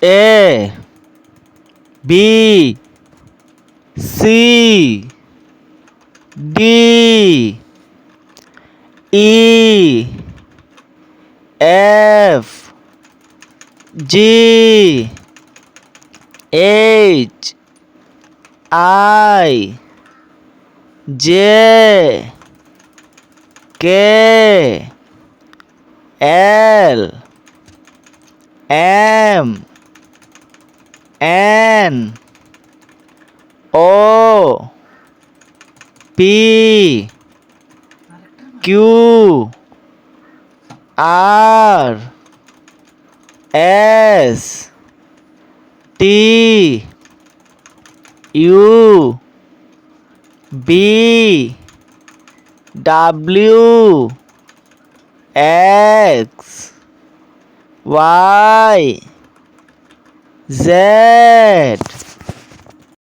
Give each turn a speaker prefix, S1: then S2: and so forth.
S1: A B C D E F G H I J K L M N O P Q R S T U B W X Y Z